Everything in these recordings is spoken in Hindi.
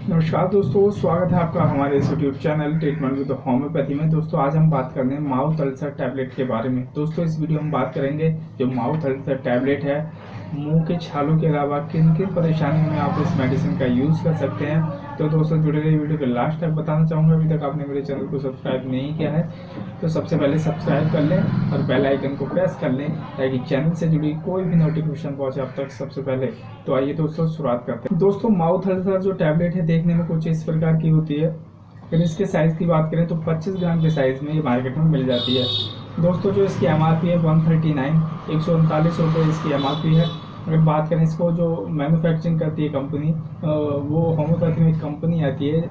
नमस्कार दोस्तों, स्वागत है आपका हमारे इस YouTube channel treatment with homeopathy में। दोस्तों आज हम बात करने माउथ अल्सर टैबलेट के बारे में। दोस्तों इस वीडियो में बात करेंगे जो माउथ अल्सर टैबलेट है, मुंह के छालों के अलावा किन किन परेशानियों में आप इस मेडिसिन का यूज़ कर सकते हैं। तो दोस्तों जुड़े रहिए वीडियो के लास्ट तक। बताना चाहूँगा अभी तक आपने मेरे चैनल को सब्सक्राइब नहीं किया है तो सबसे पहले सब्सक्राइब कर लें और बेल आइकन को प्रेस कर लें ताकि चैनल से जुड़ी कोई भी नोटिफिकेशन पहुँचे आप तक सबसे पहले। तो आइए दोस्तों शुरुआत करते हैं। दोस्तों माउथ अल्सर जो टैबलेट है देखने में कुछ इस प्रकार की होती है। अगर इसके साइज़ की बात करें तो 25 ग्राम के साइज़ में ये मार्केट में मिल जाती है। दोस्तों जो इसकी MRP है 139 रुपये इसकी MRP है। अगर बात करें इसको जो मैन्युफैक्चरिंग करती है कंपनी, वो होम्योपैथी में एक कंपनी आती है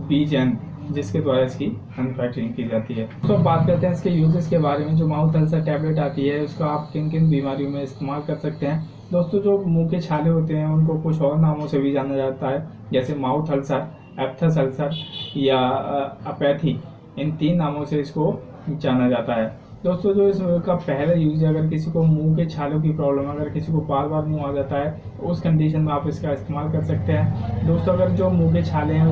बीजेन, जिसके द्वारा इसकी मैन्युफैक्चरिंग की जाती है। तो अब बात करते हैं इसके यूजेस के बारे में। जो माउथ अल्सर टैबलेट आती है उसका आप किन किन बीमारियों में इस्तेमाल कर सकते हैं। दोस्तों जो मुंह के छाले होते हैं उनको कुछ और नामों से भी जाना जाता है, जैसे माउथ अल्सर, एप्थस अल्सर या अपैथी। इन 3 नामों से इसको जाना जाता है। दोस्तों जो इसका पहला यूज है, अगर किसी को मुंह के छालों की प्रॉब्लम, अगर किसी को बार बार मुंह आ जाता है तो उस कंडीशन में आप इसका इस्तेमाल कर सकते हैं। दोस्तों अगर जो मुंह के छाले हैं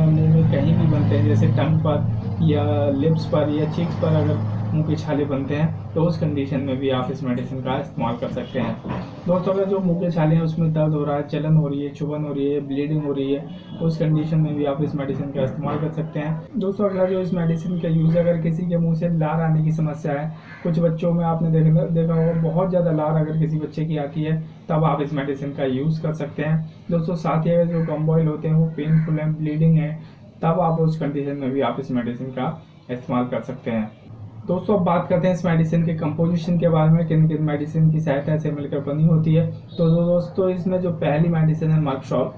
मुंह में कहीं भी बनते हैं, जैसे टंग पर या लिप्स पर या चीक्स पर अगर मुंह के छाले बनते हैं तो उस कंडीशन में भी आप इस मेडिसिन का इस्तेमाल कर सकते हैं। दोस्तों अगर जो मुंह के छाले हैं उसमें दर्द हो रहा है, जलन हो रही है, चुभन हो रही है, ब्लीडिंग हो रही है, उस कंडीशन में भी आप इस मेडिसिन का इस्तेमाल कर सकते हैं। दोस्तों अगला जो इस मेडिसिन का यूज़, अगर किसी के मुंह से लार आने की समस्या है, कुछ बच्चों में आपने देखा होगा बहुत ज़्यादा लार अगर किसी बच्चे की आती है तब आप इस मेडिसिन का यूज़ कर सकते हैं। दोस्तों साथ ही अगर जो गम बॉयल होते हैं वो पेनफुल है, ब्लीडिंग है, तब आप उस कंडीशन में भी आप इस मेडिसिन का इस्तेमाल कर सकते हैं। दोस्तों अब बात करते हैं इस मेडिसिन के कंपोजिशन के बारे में, किन किन मेडिसिन की सहायता से मिलकर बनी होती है। तो दोस्तों इसमें जो पहली मेडिसिन है मर्कशॉप।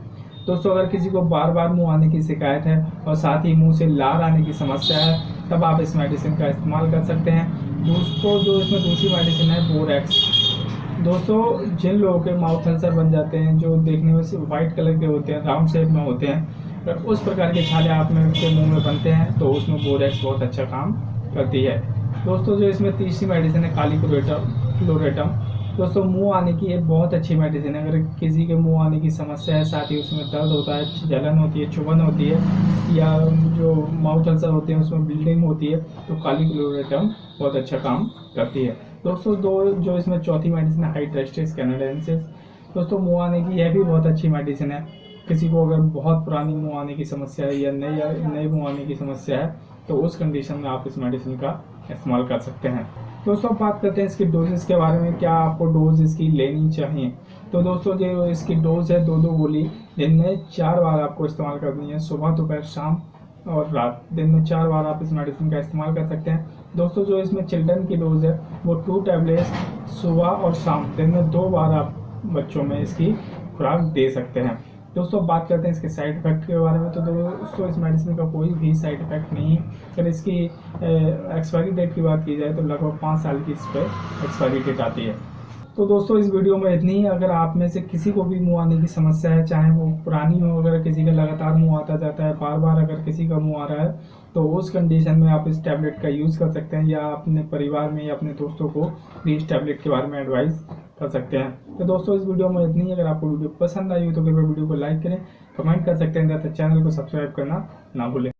दोस्तों अगर किसी को बार बार मुंह आने की शिकायत है और साथ ही मुंह से लार आने की समस्या है तब आप इस मेडिसिन का इस्तेमाल कर सकते हैं। दोस्तों जो इसमें दूसरी मेडिसिन है बोरेक्स। दोस्तों जिन लोगों के माउथ अल्सर बन जाते हैं, जो देखने में वाइट कलर के होते हैं, राउंड शेप में होते हैं, अगर उस प्रकार के छाले आप में उनके मुँह में बनते हैं तो उसमें बोरेक्स बहुत अच्छा काम करती है। दोस्तों जो इसमें तीसरी मेडिसिन है काली क्लोरेटम। दोस्तों मुंह आने की एक बहुत अच्छी मेडिसिन है। अगर किसी के मुंह आने की समस्या है, साथ ही उसमें दर्द होता है, जलन होती है, चुभन होती है या जो माउथ अल्सर होते हैं उसमें ब्लीडिंग होती है, तो काली क्लोरेटम बहुत अच्छा काम करती है। दोस्तों जो इसमें चौथी मेडिसिन है हाइड्रेस्टिस कैनाडेंसिस। दोस्तों मुंह आने की यह भी बहुत अच्छी मेडिसिन है। किसी को अगर बहुत पुरानी मुंह आने की समस्या है या नए मुंह आने की समस्या है तो उस कंडीशन में आप इस मेडिसिन का इस्तेमाल कर सकते हैं। दोस्तों बात करते हैं इसकी डोजेस के बारे में, क्या आपको डोज इसकी लेनी चाहिए। तो दोस्तों जो इसकी डोज है 2-2 गोली दिन में 4 बार आपको इस्तेमाल करनी है, सुबह, दोपहर, शाम और रात। दिन में 4 बार आप इस मेडिसिन का इस्तेमाल कर सकते हैं। दोस्तों जो इसमें चिल्ड्रन की डोज है वो 2 टैबलेट्स सुबह और शाम, दिन में 2 बार आप बच्चों में इसकी खुराक दे सकते हैं। दोस्तों बात करते हैं इसके साइड इफेक्ट के बारे में। तो दोस्तों इस मेडिसिन का कोई भी साइड इफेक्ट नहीं है। अगर इसकी एक्सपायरी डेट की बात की जाए तो लगभग 5 साल की इस पर एक्सपायरी डेट आती है। तो दोस्तों इस वीडियो में इतनी ही। अगर आप में से किसी को भी मुंह आने की समस्या है, चाहे वो पुरानी हो, अगर किसी का लगातार मुंह आता जाता है, बार बार अगर किसी का मुंह आ रहा है, तो उस कंडीशन में आप इस टैबलेट का यूज़ कर सकते हैं या अपने परिवार में या अपने दोस्तों को भी इस टैबलेट के बारे में एडवाइस कर सकते हैं। तो दोस्तों इस वीडियो में इतनी ही। अगर आपको वीडियो पसंद आई हो तो कृपया वीडियो को लाइक करें, कमेंट कर सकते हैं तथा चैनल को सब्सक्राइब करना ना भूलें।